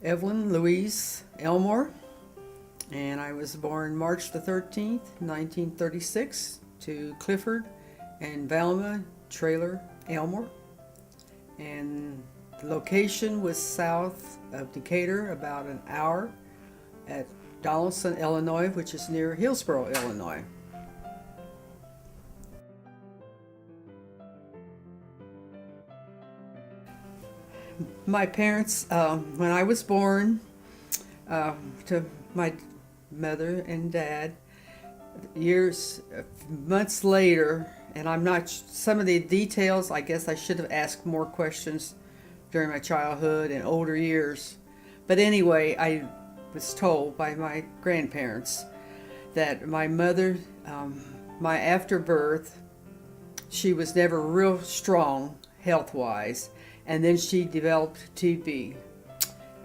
Evelyn Louise Elmore, and I was born March the 13th, 1936, to Clifford and Valma Traylor Elmore. And the location was south of Decatur, about an hour, at Donaldson, Illinois, which is near Hillsboro, Illinois. My parents, when I was born, to my mother and dad, months later, and I'm not, some of the details, I guess I should have asked more questions during my childhood and older years. But anyway, I was told by my grandparents that my mother, my afterbirth, she was never real strong health-wise, and then she developed TB.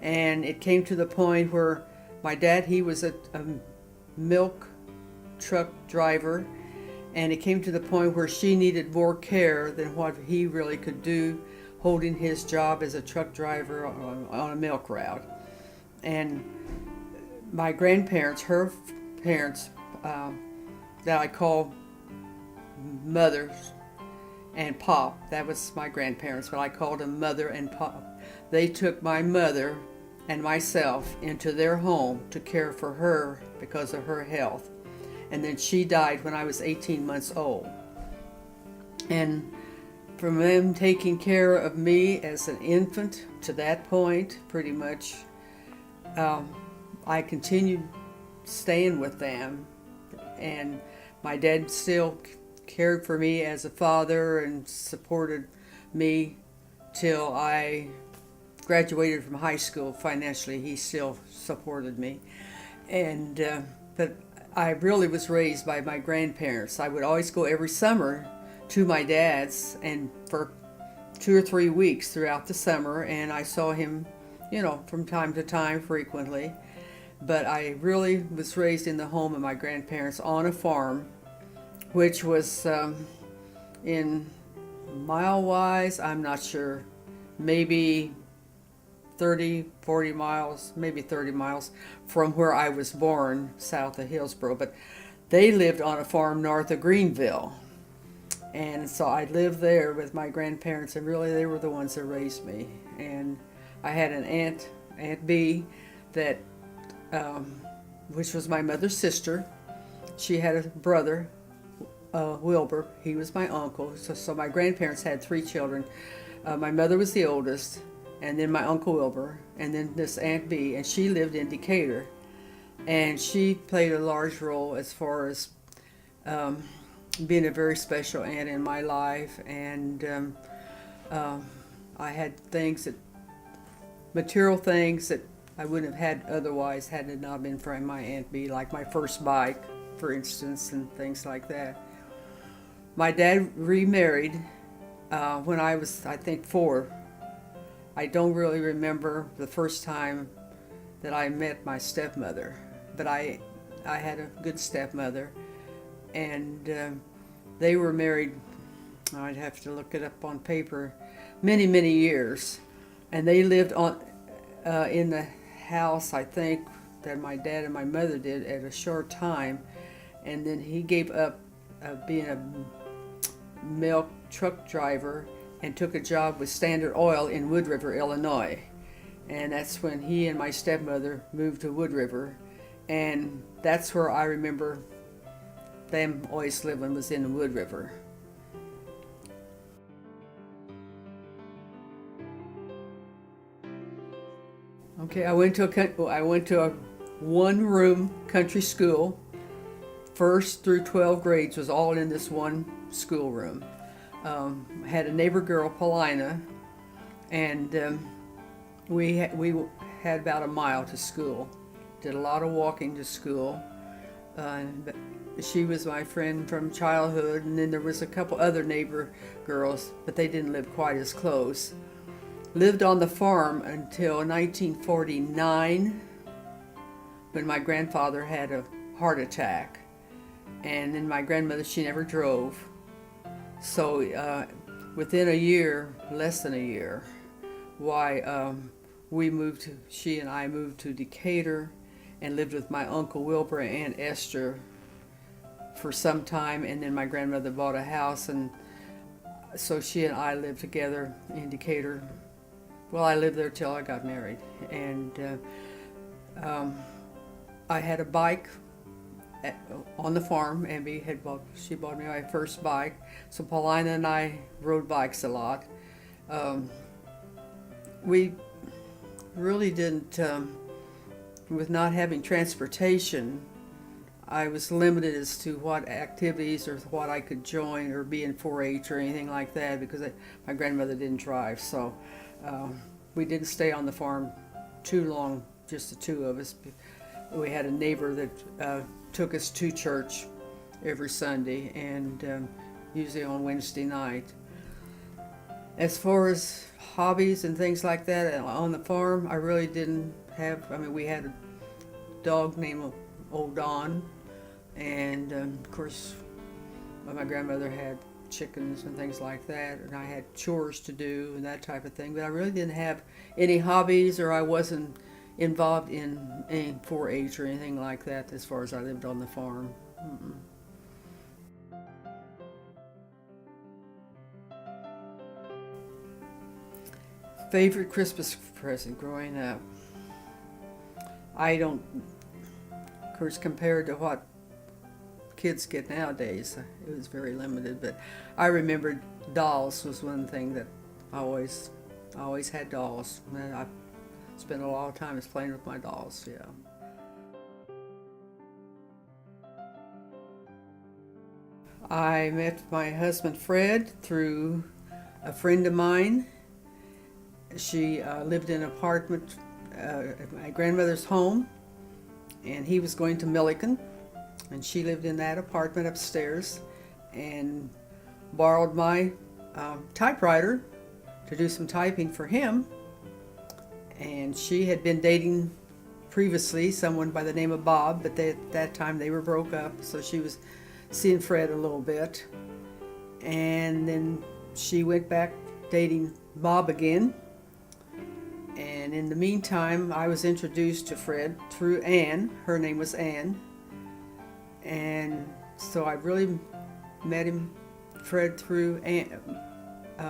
And it came to the point where my dad, he was a milk truck driver, and it came to the point where she needed more care than what he really could do holding his job as a truck driver on a milk route. And my grandparents, her parents, that I call mothers and pop, that was my grandparents, but I called them mother and pop. They took my mother and myself into their home to care for her because of her health. And then she died when I was 18 months old. And from them taking care of me as an infant to that point, pretty much, I continued staying with them. And my dad still cared for me as a father and supported me till I graduated from high school. Financially, he still supported me. And but I really was raised by my grandparents. I would always go every summer to my dad's, and for 2 or 3 weeks throughout the summer, and I saw him, from time to time, frequently. But I really was raised in the home of my grandparents on a farm, which was in mile-wise, I'm not sure, maybe 30, 40 miles, maybe 30 miles from where I was born, south of Hillsboro. But they lived on a farm north of Greenville. And so I lived there with my grandparents, and really they were the ones that raised me. And I had an Aunt B, that, which was my mother's sister. She had a brother, Wilbur. He was my uncle. So my grandparents had 3 children. My mother was the oldest, and then my Uncle Wilbur, and then this Aunt B, and she lived in Decatur. And she played a large role as far as being a very special aunt in my life. And I had material things that I wouldn't have had otherwise had it not been for my Aunt B, like my first bike, for instance, and things like that. My dad remarried when I was, I think, 4. I don't really remember the first time that I met my stepmother, but I had a good stepmother, and they were married, I'd have to look it up on paper, many, many years. And they lived in the house, I think, that my dad and my mother did at a short time. And then he gave up being a milk truck driver and took a job with Standard Oil in Wood River, Illinois. And that's when he and my stepmother moved to Wood River. And that's where I remember them always living, was in Wood River. Okay, I went to a one-room country school. First through 12 grades was all in this one schoolroom. Had a neighbor girl, Paulina, and we had about a mile to school. Did a lot of walking to school. She was my friend from childhood, and then there was a couple other neighbor girls, but they didn't live quite as close. Lived on the farm until 1949, when my grandfather had a heart attack. And then my grandmother, she never drove. So within a year, less than a year, she and I moved to Decatur and lived with my Uncle Wilbur and Aunt Esther for some time, and then my grandmother bought a house, and so she and I lived together in Decatur. Well, I lived there till I got married, and I had a bike on the farm. She bought me my first bike, so Paulina and I rode bikes a lot. We really didn't, with not having transportation, I was limited as to what activities or what I could join or be in 4-H or anything like that, because my grandmother didn't drive. So we didn't stay on the farm too long, just the two of us. We had a neighbor that took us to church every Sunday, and usually on Wednesday night. As far as hobbies and things like that on the farm, I really didn't have. I mean, we had a dog named Old Don, and of course, my grandmother had chickens and things like that, and I had chores to do and that type of thing. But I really didn't have any hobbies, or I wasn't involved in 4-H or anything like that as far as I lived on the farm. Mm-mm. Favorite Christmas present growing up? I don't, of course, compared to what kids get nowadays, it was very limited, but I remembered dolls was one thing that I always had dolls. And I spent a lot of time playing with my dolls, yeah. I met my husband Fred through a friend of mine. She lived in an apartment at my grandmother's home, and he was going to Milliken, and she lived in that apartment upstairs, and borrowed my typewriter to do some typing for him. And she had been dating previously someone by the name of Bob, but at that time they were broke up, so she was seeing Fred a little bit. And then she went back dating Bob again. And in the meantime, I was introduced to Fred through Ann. Her name was Ann. And so I really met Fred through Ann,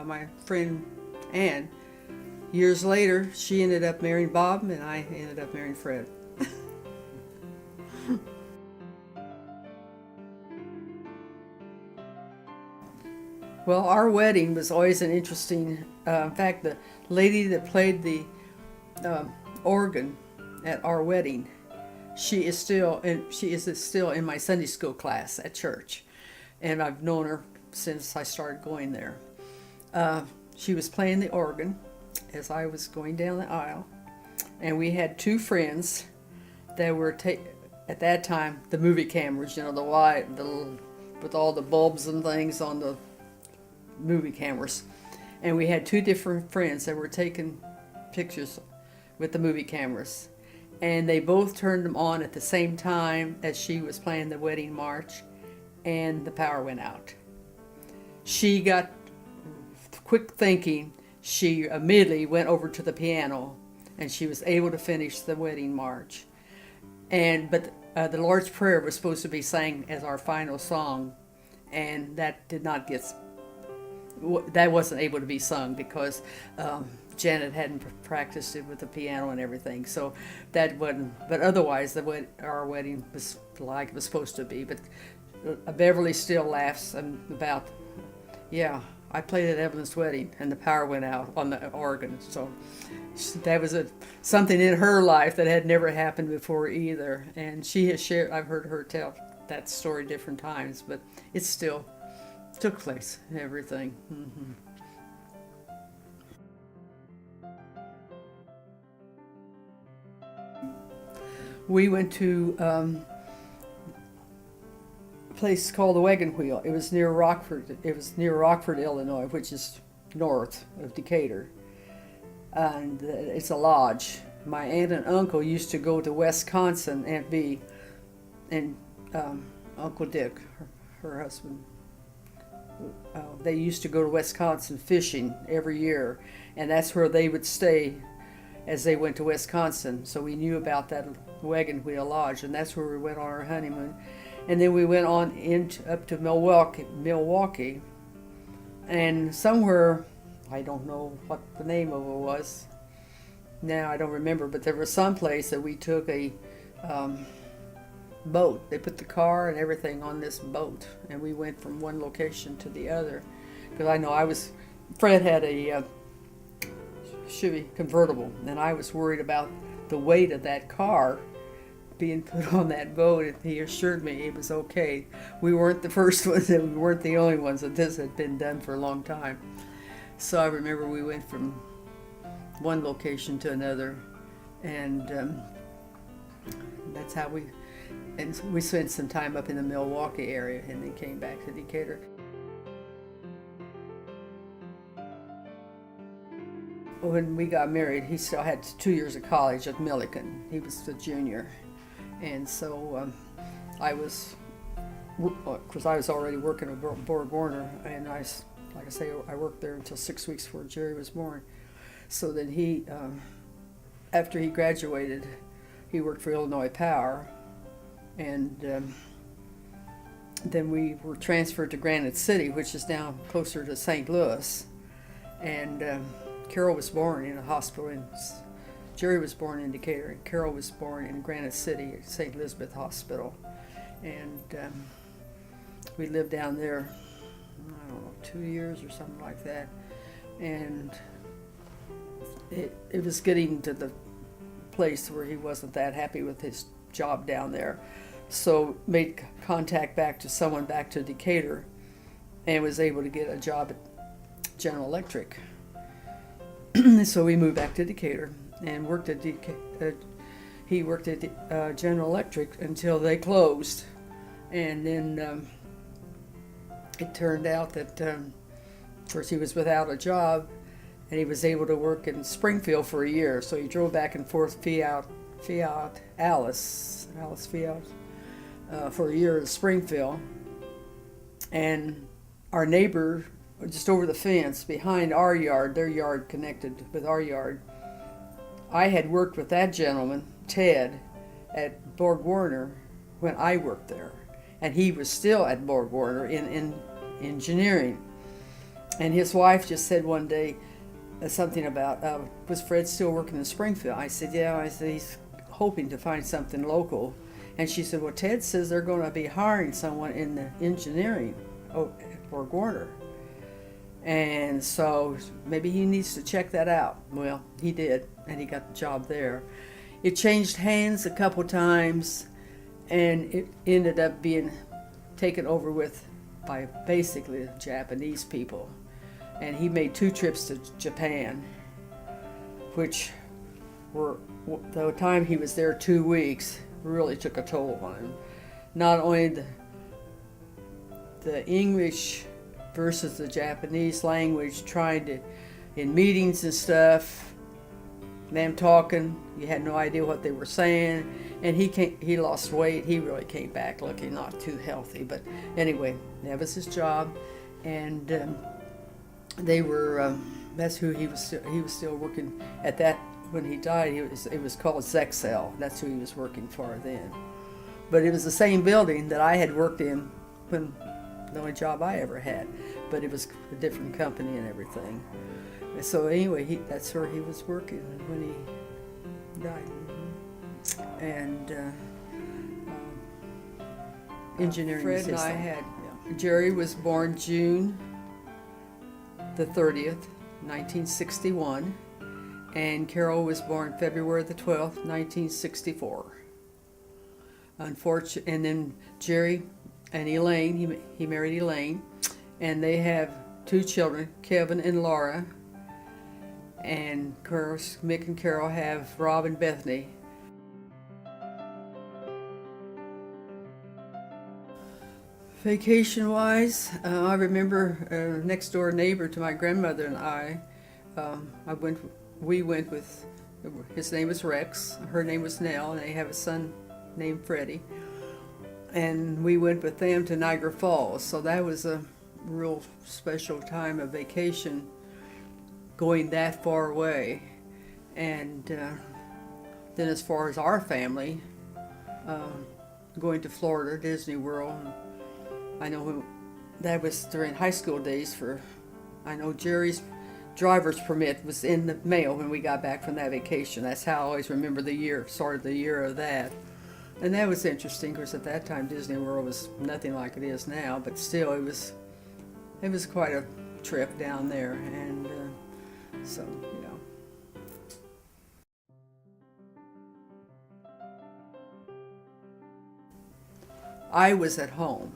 my friend Ann. Years later, she ended up marrying Bob, and I ended up marrying Fred. Well, our wedding was always an interesting. In fact, the lady that played the organ at our wedding, she is still in my Sunday school class at church, and I've known her since I started going there. She was playing the organ as I was going down the aisle, and we had two friends that were at that time the movie cameras, the white, with all the bulbs and things on the movie cameras, and we had two different friends that were taking pictures with the movie cameras, and they both turned them on at the same time as she was playing the wedding march, and the power went out. She got quick thinking. She immediately went over to the piano, and she was able to finish the wedding march. But the Lord's Prayer was supposed to be sang as our final song, and that wasn't able to be sung because Janet hadn't practiced it with the piano and everything, so that wasn't. But otherwise, our wedding was like it was supposed to be. But Beverly still laughs about, yeah, I played at Evelyn's wedding and the power went out on the organ. So that was something in her life that had never happened before either. And she has shared. I've heard her tell that story different times, but it still took place and everything. Mm-hmm. We went to a place called the Wagon Wheel. It was near Rockford. It was near Rockford, Illinois, which is north of Decatur. And it's a lodge. My aunt and uncle used to go to Wisconsin, Aunt Bee, and Uncle Dick, her husband. They used to go to Wisconsin fishing every year, and that's where they would stay as they went to Wisconsin. So we knew about that Wagon Wheel Lodge, and that's where we went on our honeymoon. And then we went on up to Milwaukee, and somewhere, I don't know what the name of it was. Now I don't remember, but there was some place that we took a boat. They put the car and everything on this boat, and we went from one location to the other. Because I know Fred had a Chevy convertible, and I was worried about the weight of that car being put on that boat, and he assured me it was okay. We weren't the first ones, and we weren't the only ones, that this had been done for a long time. So I remember we went from one location to another, and that's how we spent some time up in the Milwaukee area, and then came back to Decatur. When we got married, he still had 2 years of college at Millikan. He was a junior. And so because I was already working at Borg Warner, and like I say, I worked there until 6 weeks before Jerry was born. So then he, after he graduated, he worked for Illinois Power, and then we were transferred to Granite City, which is now closer to St. Louis. And Carol was born in a hospital Jerry was born in Decatur, and Carol was born in Granite City at St. Elizabeth Hospital. And we lived down there, I don't know, 2 years or something like that. And it was getting to the place where he wasn't that happy with his job down there. So made contact back to Decatur, and was able to get a job at General Electric. So we moved back to Decatur and worked at he worked at General Electric until they closed. And then it turned out that, of course, he was without a job, and he was able to work in Springfield for a year. So he drove back and forth Alice Fiat, for a year in Springfield. And our neighbor, just over the fence behind our yard, their yard connected with our yard, I had worked with that gentleman, Ted, at Borg Warner when I worked there. And he was still at Borg Warner in engineering. And his wife just said one day something about, was Fred still working in Springfield? I said, yeah. I said, he's hoping to find something local. And she said, well, Ted says they're going to be hiring someone in the engineering at Borg Warner. And so maybe he needs to check that out. Well, he did, and he got the job there. It changed hands a couple times, and it ended up being taken over with by basically Japanese people. And he made 2 trips to Japan, which were, the time he was there 2 weeks, really took a toll on him. Not only the English versus the Japanese language, trying to, in meetings and stuff, them talking, you had no idea what they were saying. And he lost weight. He really came back looking not too healthy. But anyway, that was his job. And they were, that's who he was still working at that. When he died, it was called Zexel. That's who he was working for then. But it was the same building that I had worked in when the only job I ever had, but it was a different company and everything. So anyway, that's where he was working when he died. And engineering Fred assistant. And I had, Jerry was born June the 30th, 1961, and Carol was born February the 12th, 1964. Unfortunately, and then Jerry and Elaine, he married Elaine, and they have 2 children, Kevin and Laura. And of course, Mick and Carol have Rob and Bethany. Vacation-wise, I remember a next-door neighbor to my grandmother and we went with, his name was Rex, her name was Nell, and they have a son named Freddie. And we went with them to Niagara Falls, so that was a real special time of vacation, going that far away. And then as far as our family, going to Florida, Disney World, I know that was during high school days I know Jerry's driver's permit was in the mail when we got back from that vacation. That's how I always remember the year, started the year of that. And that was interesting because at that time Disney World was nothing like it is now, but still it was quite a trip down there. And so, you know. I was at home.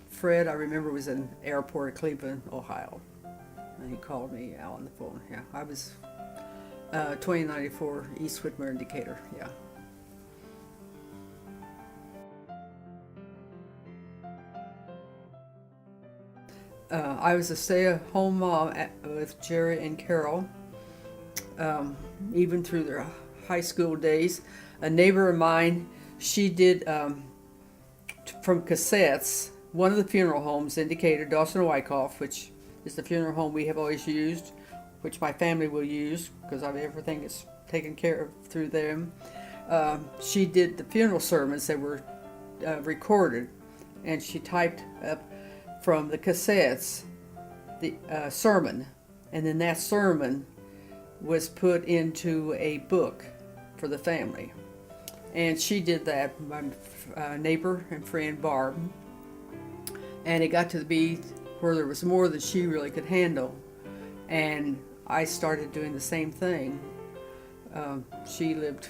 Fred, I remember, was in the airport of Cleveland, Ohio. And he called me out on the phone. Yeah, I was 2094 East Whitmer in Decatur. Yeah. I was a stay-at-home mom with Jerry and Carol, even through their high school days. A neighbor of mine, she did from cassettes, one of the funeral homes in Decatur, Dawson Wyckoff, which is the funeral home we have always used, which my family will use because everything is taken care of through them. She did the funeral sermons that were recorded, and she typed up from the cassettes the sermon, and then that sermon was put into a book for the family. And she did that, my neighbor and friend Barb, and it got to be where there was more than she really could handle, and I started doing the same thing. She lived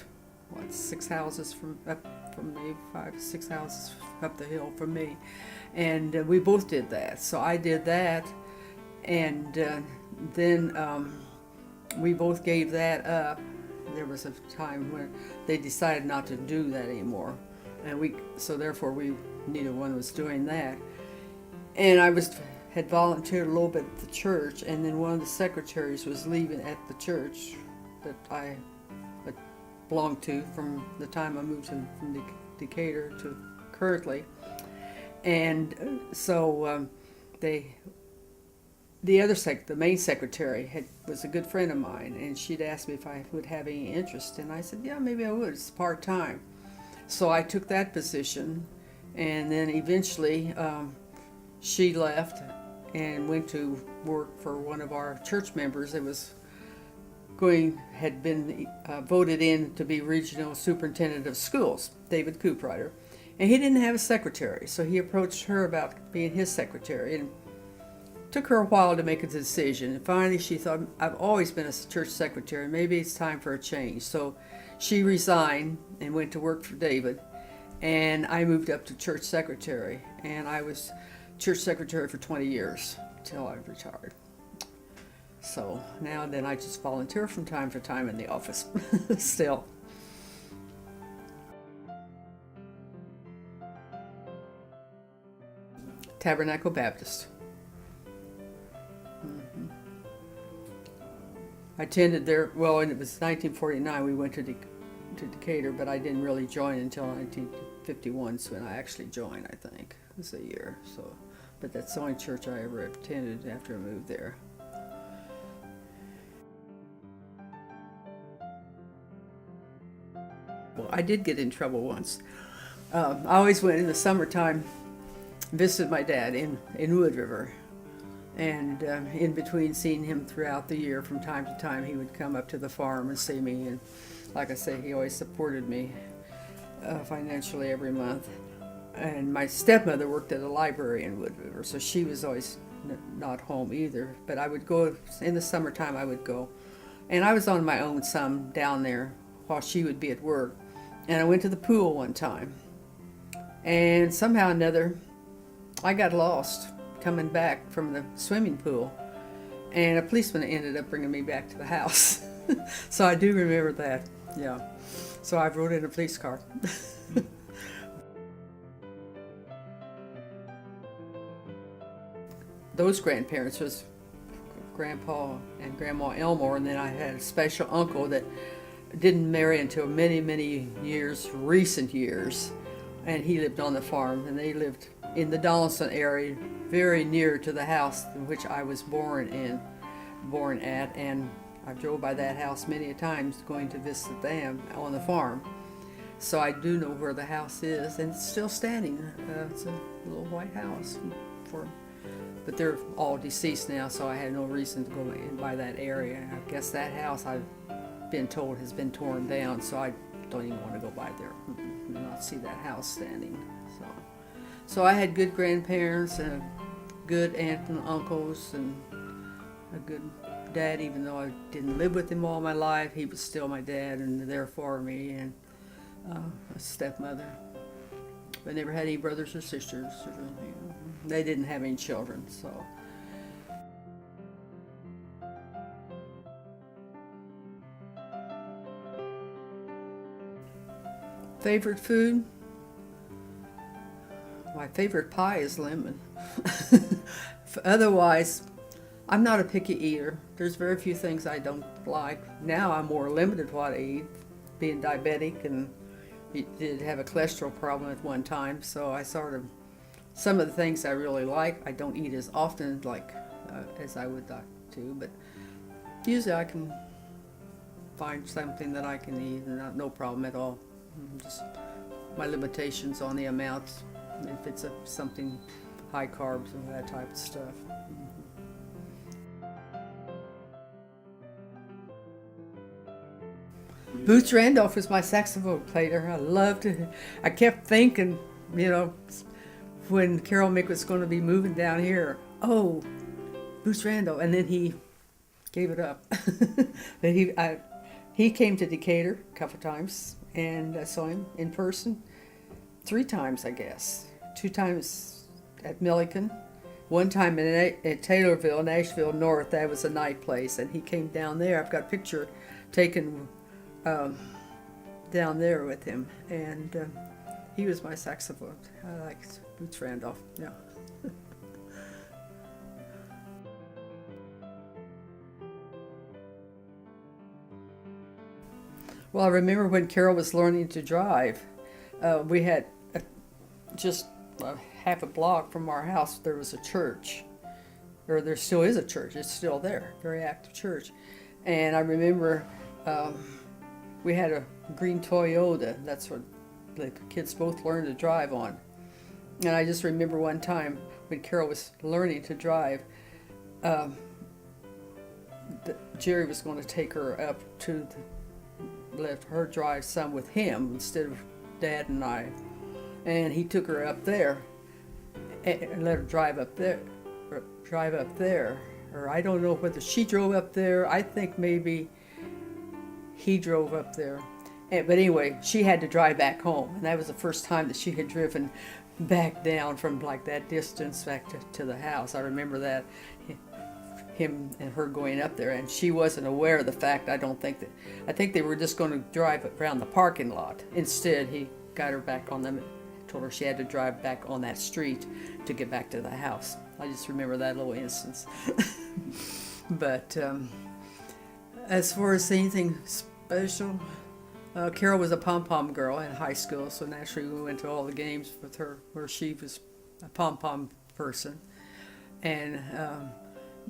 6 houses from me, 5-6 houses up the hill from me, and we both did that. So I did that, and then we both gave that up. There was a time when they decided not to do that anymore, and so therefore neither one was doing that. And I had volunteered a little bit at the church, and then one of the secretaries was leaving at the church that I belonged to from the time I moved from Decatur to currently. And so the main secretary was a good friend of mine, and she'd asked me if I would have any interest, and I said, yeah, maybe I would. It's part-time. So I took that position, and then eventually she left and went to work for one of our church members that had been voted in to be regional superintendent of schools, David Cooprider. And he didn't have a secretary, so he approached her about being his secretary, and it took her a while to make a decision. And finally she thought, I've always been a church secretary, maybe it's time for a change. So she resigned and went to work for David, and I moved up to church secretary, and I was church secretary for 20 years till I retired. So now and then I just volunteer from time to time in the office still. Tabernacle Baptist. I attended there, well, and it was 1949 we went to Decatur, but I didn't really join until 1951, so when I actually joined, I think. It was a year. So, but that's the only church I ever attended after I moved there. Well, I did get in trouble once. I always went in the summertime, visited my dad in Wood River, and in between seeing him throughout the year, from time to time, he would come up to the farm and see me, and like I say, he always supported me financially every month. And my stepmother worked at a library in Wood River, so she was always not home either. But I would go, in the summertime I would go. And I was on my own some down there while she would be at work. And I went to the pool one time. And somehow or another, I got lost coming back from the swimming pool. And a policeman ended up bringing me back to the house. So I do remember that, yeah. So I rode in a police car. Those grandparents was Grandpa and Grandma Elmore, and then I had a special uncle that didn't marry until many, many years, recent years, and he lived on the farm, and they lived in the Donaldson area, very near to the house in which I was born at, and I drove by that house many a times going to visit them on the farm. So I do know where the house is, and it's still standing. It's a little white house, but they're all deceased now, so I had no reason to go in by that area. I guess that house, I've been told, has been torn down, so I don't even want to go by there and not see that house standing. So I had good grandparents and a good aunt and uncles and a good dad. Even though I didn't live with him all my life, he was still my dad and there for me, and a stepmother. But never had any brothers or sisters. They didn't have any children, so. Favorite food? My favorite pie is lemon. Otherwise, I'm not a picky eater. There's very few things I don't like. Now I'm more limited what I eat, being diabetic, and did have a cholesterol problem at one time, so I some of the things I really like, I don't eat as often as I would like to, but usually I can find something that I can eat and no problem at all. Just my limitations on the amounts, if it's something high carbs and that type of stuff. Boots Randolph was my saxophone player. I kept thinking, when Carol Mick was going to be moving down here, oh, Boots Randolph, and then he gave it up. But he came to Decatur a couple times, and I saw him in person 3 times, I guess. 2 times at Milliken, 1 time at Taylorville, Nashville North. That was a night place, and he came down there. I've got a picture taken down there with him, and he was my saxophone. I liked Boots Randolph, yeah. Well, I remember when Carol was learning to drive, we had just half a block from our house, there was a church, or there still is a church. It's still there, very active church. And I remember we had a green Toyota. That's what the kids both learned to drive on. And I just remember one time when Carol was learning to drive, Jerry was going to take her up to let her drive some with him instead of Dad and I. And he took her up there and let her drive up there. Or I don't know whether she drove up there. I think maybe he drove up there. But anyway, she had to drive back home. And that was the first time that she had driven back down from like that distance back to the house. I remember that, him and her going up there, and she wasn't aware of the fact. I think they were just going to drive around the parking lot. Instead, he got her back on them, told her she had to drive back on that street to get back to the house. I just remember that little instance. But as far as anything special, Carol was a pom-pom girl in high school, so naturally we went to all the games with her where she was a pom-pom person. And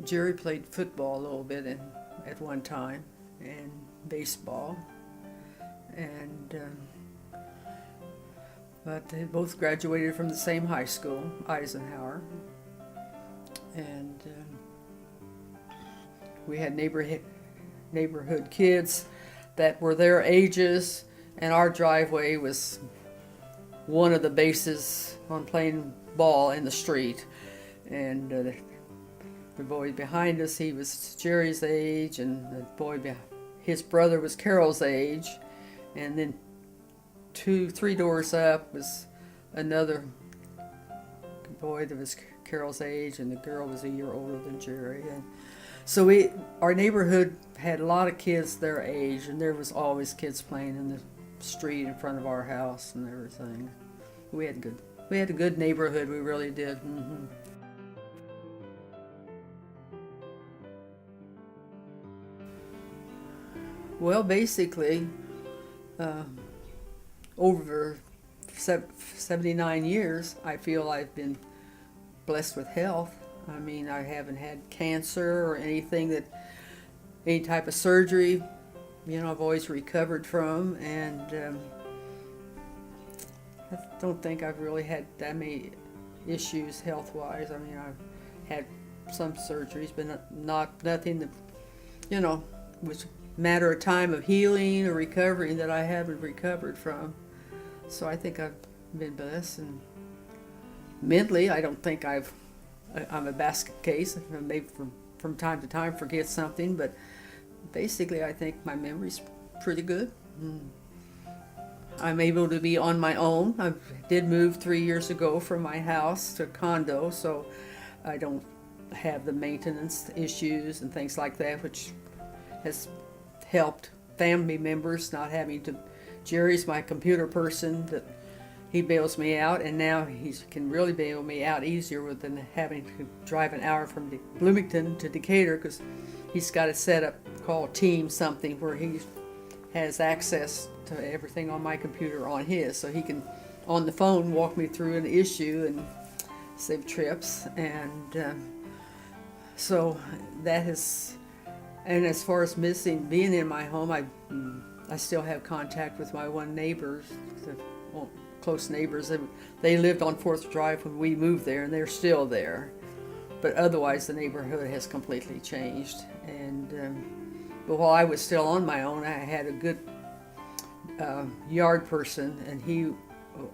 Jerry played football a little bit at one time, and baseball. And but they both graduated from the same high school, Eisenhower. And we had neighborhood kids that were their ages, and our driveway was one of the bases on playing ball in the street. And the boy behind us, he was Jerry's age, and the boy his brother was Carol's age, and then 2-3 doors up was another boy that was Carol's age, and the girl was a year older than Jerry. And so our neighborhood had a lot of kids their age, and there was always kids playing in the street in front of our house and everything. We had a good neighborhood. We really did. Mm-hmm. Well, basically, over 79 years, I feel I've been blessed with health. I mean, I haven't had cancer or anything that any type of surgery, I've always recovered from, and I don't think I've really had that many issues health-wise. I mean, I've had some surgeries, but nothing that, was a matter of time of healing or recovering that I haven't recovered from. So I think I've been blessed, and mentally, I don't think I'm a basket case. I may from time to time forget something, but basically I think my memory's pretty good. I'm able to be on my own. I did move 3 years ago from my house to a condo, so I don't have the maintenance issues and things like that, which has helped family members not having to. Jerry's my computer person, that he bails me out, and now he can really bail me out easier than having to drive an hour from Bloomington to Decatur, because he's got a setup called Team something where he has access to everything on my computer on his, so he can on the phone walk me through an issue and save trips. And so that has, and as far as being in my home, I still have contact with my one neighbor, close neighbors. They lived on 4th Drive when we moved there, and they're still there. But otherwise, the neighborhood has completely changed. And but while I was still on my own, I had a good yard person, and he,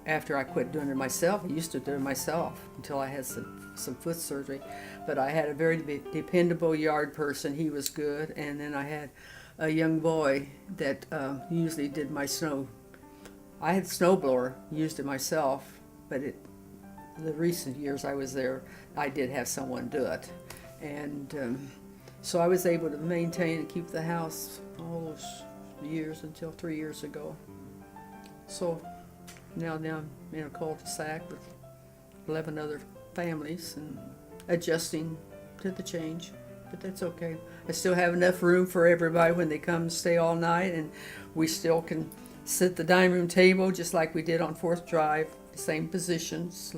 after I quit doing it myself, I used to do it myself until I had some foot surgery. But I had a very dependable yard person. He was good. And then I had a young boy that usually did my snow. I had a snowblower, used it myself, but the recent years I was there, I did have someone do it. And so I was able to maintain and keep the house all those years until 3 years ago. So now I'm in a cul-de-sac with 11 other families and adjusting to the change, but that's okay. I still have enough room for everybody when they come and stay all night, and we still can sit at the dining room table just like we did on 4th Drive, same positions,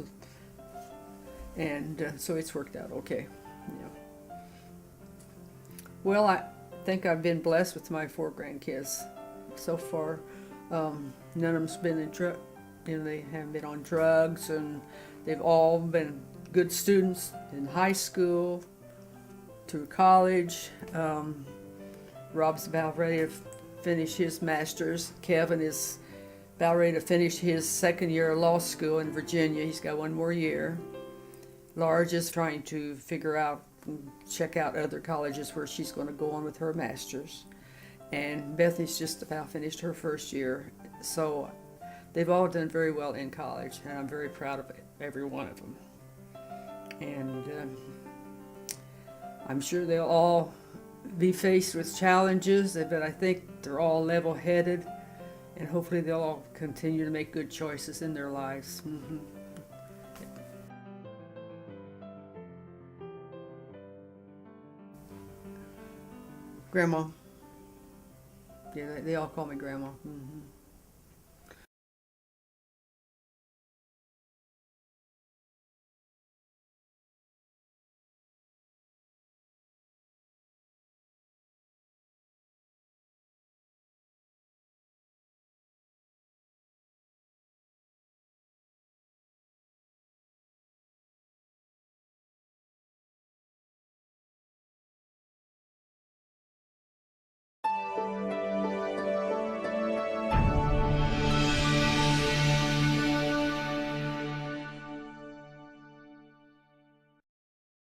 and so it's worked out okay. Yeah. Well, I think I've been blessed with my 4 grandkids so far. None of them's been they haven't been on drugs, and they've all been good students in high school, through college. Rob's about ready to finish his master's. Kevin is about ready to finish his 2nd year of law school in Virginia. He's got 1 more year. Laura is trying to check out other colleges where she's going to go on with her master's. And Bethany's just about finished her 1st year. So they've all done very well in college, and I'm very proud of every one of them. And I'm sure they'll all be faced with challenges, but I think they're all level-headed, and hopefully they'll all continue to make good choices in their lives. Mm-hmm. Grandma. Yeah, they all call me Grandma. Mm-hmm.